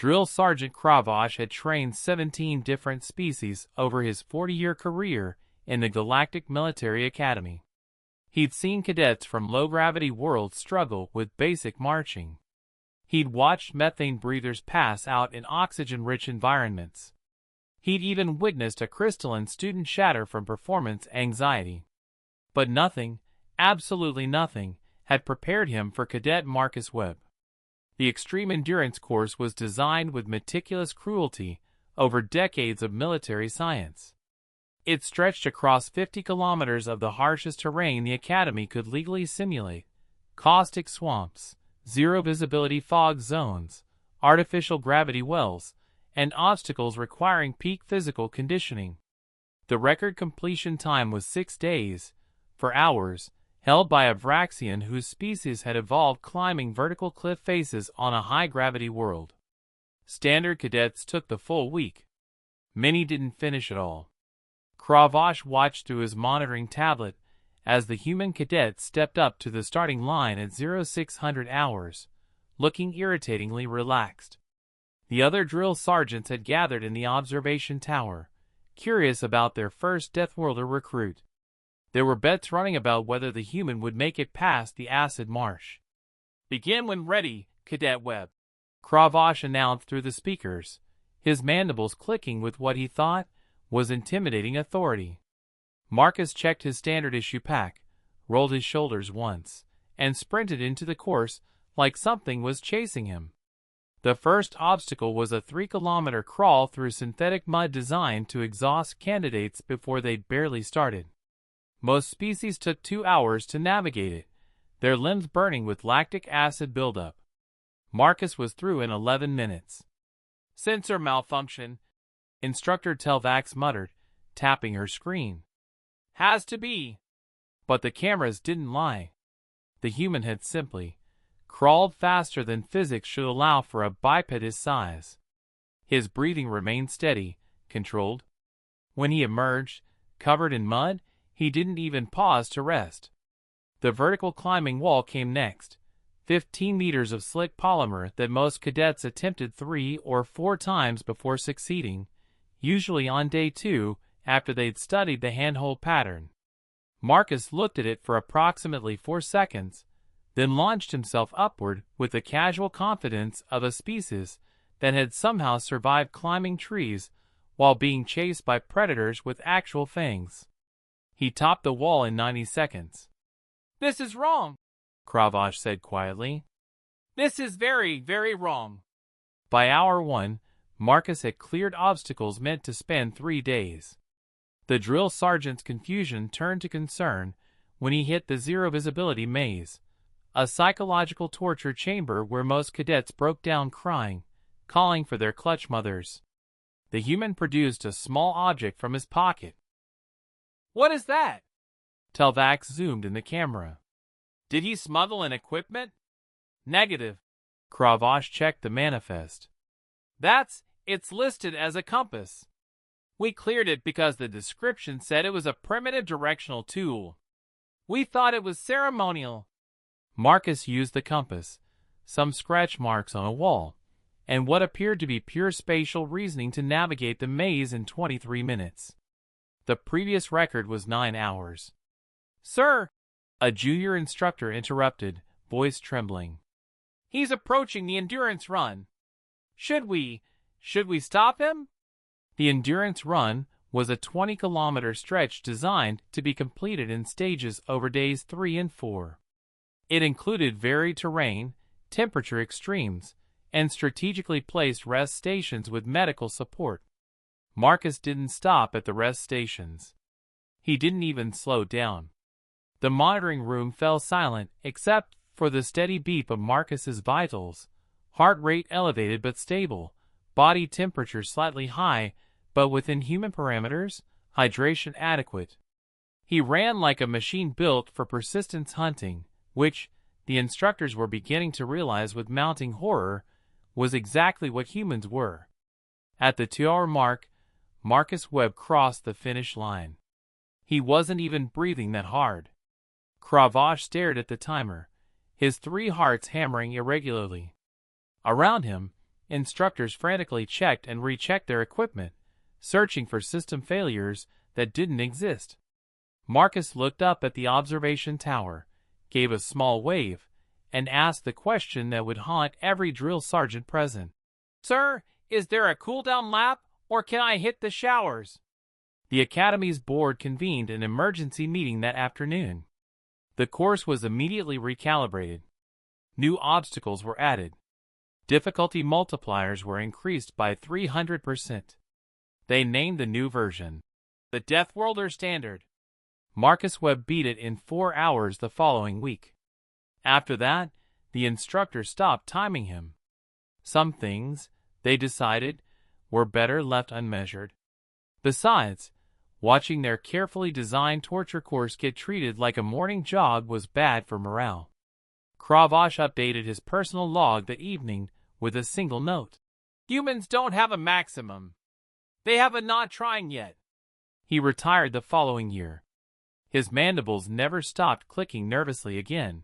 Drill Sergeant Kravosh had trained 17 different species over his 40-year career in the Galactic Military Academy. He'd seen cadets from low-gravity worlds struggle with basic marching. He'd watched methane breathers pass out in oxygen-rich environments. He'd even witnessed a crystalline student shatter from performance anxiety. But nothing, absolutely nothing, had prepared him for Cadet Marcus Webb. The Extreme Endurance course was designed with meticulous cruelty over decades of military science. It stretched across 50 kilometers of the harshest terrain the Academy could legally simulate: caustic swamps, zero-visibility fog zones, artificial gravity wells, and obstacles requiring peak physical conditioning. The record completion time was 6 days, for hours, held by a Vraxian whose species had evolved climbing vertical cliff faces on a high-gravity world. Standard cadets took the full week. Many didn't finish at all. Kravosh watched through his monitoring tablet as the human cadet stepped up to the starting line at 0600 hours, looking irritatingly relaxed. The other drill sergeants had gathered in the observation tower, curious about their first Deathworlder recruit. There were bets running about whether the human would make it past the acid marsh. "Begin when ready, Cadet Webb," Kravosh announced through the speakers, his mandibles clicking with what he thought was intimidating authority. Marcus checked his standard issue pack, rolled his shoulders once, and sprinted into the course like something was chasing him. The first obstacle was a 3-kilometer crawl through synthetic mud designed to exhaust candidates before they'd barely started. Most species took 2 hours to navigate it, their limbs burning with lactic acid buildup. Marcus was through in 11 minutes. "Sensor malfunction," Instructor Telvax muttered, tapping her screen. "Has to be." But the cameras didn't lie. The human had simply crawled faster than physics should allow for a biped his size. His breathing remained steady, controlled. When he emerged, covered in mud, he didn't even pause to rest. The vertical climbing wall came next, 15 meters of slick polymer that most cadets attempted 3 or 4 times before succeeding, usually on day 2 after they'd studied the handhold pattern. Marcus looked at it for approximately 4 seconds, then launched himself upward with the casual confidence of a species that had somehow survived climbing trees while being chased by predators with actual fangs. He topped the wall in 90 seconds. "This is wrong," Kravosh said quietly. "This is very, very wrong." By hour 1, Marcus had cleared obstacles meant to spend 3 days. The drill sergeant's confusion turned to concern when he hit the zero-visibility maze, a psychological torture chamber where most cadets broke down crying, calling for their clutch mothers. The human produced a small object from his pocket. "What is that?" Telvax zoomed in the camera. "Did he smuggle in equipment?" "Negative." Kravosh checked the manifest. It's listed as a compass. We cleared it because the description said it was a primitive directional tool. We thought it was ceremonial." Marcus used the compass, some scratch marks on a wall, and what appeared to be pure spatial reasoning to navigate the maze in 23 minutes. The previous record was 9 hours. "Sir," a junior instructor interrupted, voice trembling. "He's approaching the endurance run. Should we stop him?" The endurance run was a 20-kilometer stretch designed to be completed in stages over days 3 and 4. It included varied terrain, temperature extremes, and strategically placed rest stations with medical support. Marcus didn't stop at the rest stations. He didn't even slow down. The monitoring room fell silent except for the steady beep of Marcus's vitals, heart rate elevated but stable, body temperature slightly high but within human parameters, hydration adequate. He ran like a machine built for persistence hunting, which, the instructors were beginning to realize with mounting horror, was exactly what humans were. At the 2-hour mark, Marcus Webb crossed the finish line. He wasn't even breathing that hard. Kravosh stared at the timer, his 3 hearts hammering irregularly. Around him, instructors frantically checked and rechecked their equipment, searching for system failures that didn't exist. Marcus looked up at the observation tower, gave a small wave, and asked the question that would haunt every drill sergeant present. "Sir, is there a cooldown lap, or can I hit the showers?" The Academy's board convened an emergency meeting that afternoon. The course was immediately recalibrated. New obstacles were added. Difficulty multipliers were increased by 300%. They named the new version the Deathworlder Standard. Marcus Webb beat it in 4 hours the following week. After that, the instructor stopped timing him. Some things, they decided, were better left unmeasured. Besides, watching their carefully designed torture course get treated like a morning jog was bad for morale. Kravash updated his personal log that evening with a single note. "Humans don't have a maximum. They have a not trying yet." He retired the following year. His mandibles never stopped clicking nervously again.